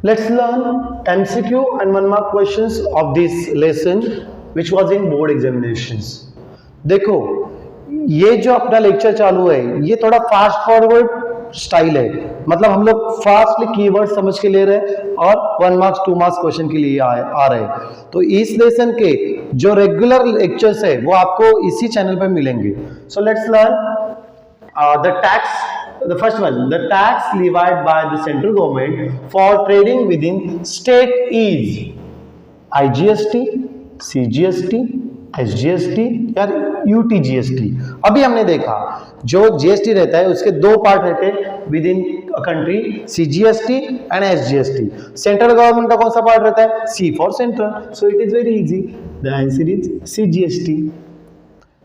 Let's learn MCQ and 1 mark questions of this lesson which was in board examinations. देखो ये जो अपना lecture चालू है ये थोड़ा फास्ट फॉरवर्ड स्टाइल है, मतलब हम लोग फास्टली कीवर्ड समझ के ले रहे हैं और 1 मार्क्स 2 मार्क्स क्वेश्चन के लिए आ रहे हैं। तो इस लेसन के जो रेगुलर लेक्चर्स है वो आपको इसी चैनल पर मिलेंगे। So let's learn the tax. The first one, the tax levied by the central government for trading within state is IGST, CGST, SGST या UTGST। अभी हमने देखा जो GST रहता है उसके दो पार्ट रहते हैं with in country, CGST and SGST। Central government का कौन सा पार्ट रहता है? C for central, so it is very easy, the answer is CGST।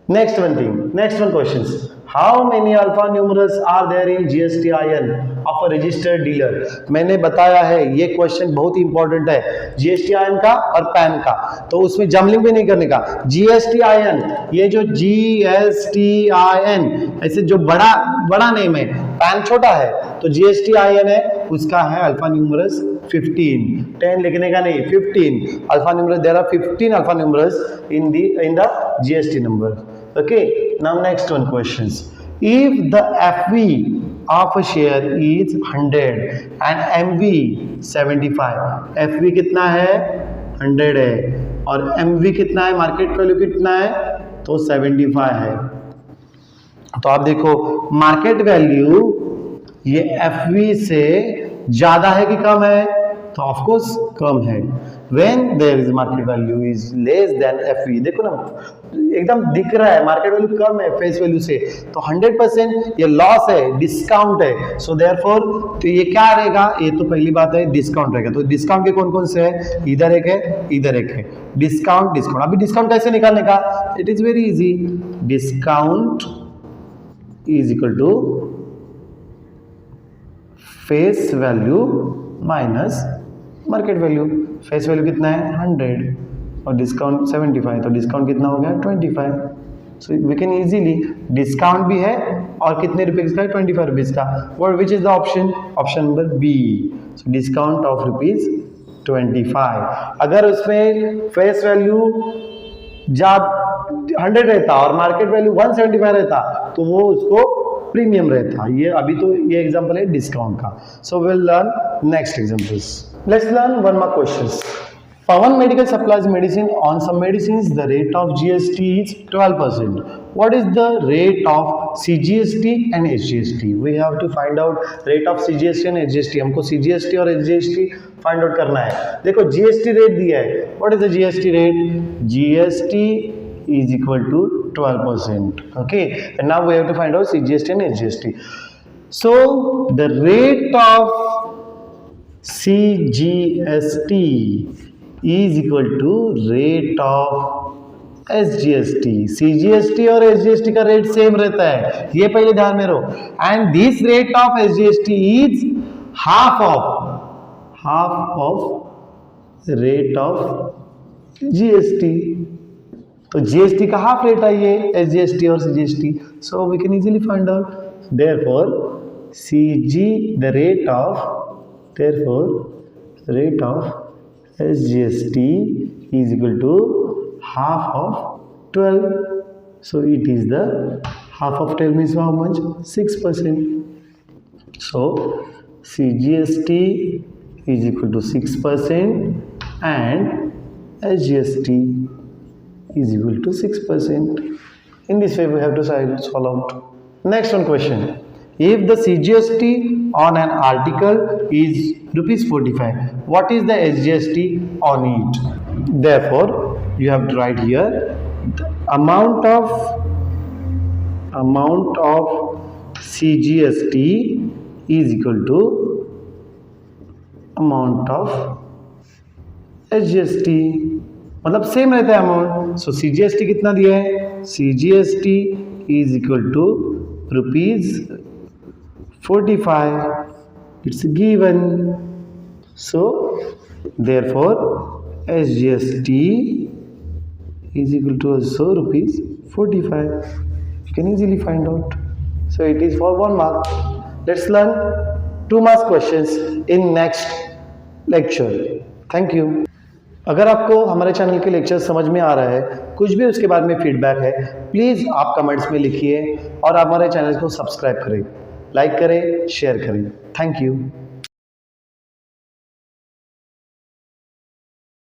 Next one questions. How many alphanumerals are there in GSTIN of a registered dealer? मैंने बताया है ये question बहुत ही इंपॉर्टेंट है GSTIN का और पैन का, तो उसमें जमलिंग भी नहीं करने का। GSTIN, ये जो GSTIN ऐसे जो बड़ा नेम है, पैन छोटा है, तो GSTIN है उसका है अल्फान्यूमरस 15। 10 लिखने का नहीं, 15 alphanumerics. There are 15 alphanumerics in the GST number. Okay, now next one questions. If the FV of a share is 100 and MV 75, FV कितना है? 100 है और MV कितना है? मार्केट वैल्यू कितना है? तो 75 है। तो आप देखो मार्केट वैल्यू ये FV से ज्यादा है कि कम है? तो ऑफ कोर्स कम है। When there is market value is less than FV, देखो ना एकदम दिख रहा है मार्केट वैल्यू कम है फेस वैल्यू से, तो 100% ये लॉस है, डिस्काउंट है। सो देयरफॉर तो ये क्या रहेगा? ये तो पहली बात है डिस्काउंट रहेगा। तो डिस्काउंट के कौन कौन से है? इधर एक है, इधर एक है। डिस्काउंट। अभी डिस्काउंट कैसे निकालने का? It is very easy. Discount is equal to face value minus market value. Face value कितना है? 100 और डिस्काउंट 75, तो डिस्काउंट कितना हो गया? 25। So we can easily, discount भी है और कितने रुपीज का है? 25 रुपीज का। और which is the option? Option number B. So discount of rupees 25। अगर उसमें फेस वैल्यू 100 रहता और मार्केट वैल्यू 175 रहता तो वो उसको प्रीमियम रहता। ये अभी तो ये एग्जांपल है डिस्काउंट का। So will learn next examples. Let's learn 1 mark questions. Pawan Medical supplies medicine. On some medicines, the rate of GST is 12%. What is the rate of CGST and SGST? We have to find out rate of CGST and SGST. हमको CGST और SGST find out करना है। देखो GST rate दिया है। What is the GST rate? GST is equal to 12%. Okay, and now we have to find out CGST and SGST. So the rate of CGST is equal to rate of SGST. CGST और SGST का rate same रहता है, ये पहले ध्यान में रहो। And this rate of SGST is half of rate of GST। तो GST का हाफ रेट है ये SGST और CGST। So we can easily find out. Therefore rate of SGST is equal to half of 12. So it is the half of 12 means how much? 6%. So CGST is equal to 6% and SGST is equal to 6%. In this way we have to solve out. Next one question. If the CGST on an article is rupees 45, what is the SGST on it? Therefore, you have to write here the amount of CGST is equal to amount of SGST, मतलब same रहता है amount. सो CGST कितना दिया है? CGST is equal to rupees 45. It's given. So therefore SGST is equal to also rupees 45. You can easily find out. So it is for 1 mark. Let's learn 2 mark questions in next lecture. Thank you. अगर आपको हमारे channel के lecture समझ में आ रहा है, कुछ भी उसके बारे में फीडबैक है, प्लीज़ आप कमेंट्स में लिखिए और आप हमारे चैनल को सब्सक्राइब करें, लाइक करें, शेयर करें। Thank you.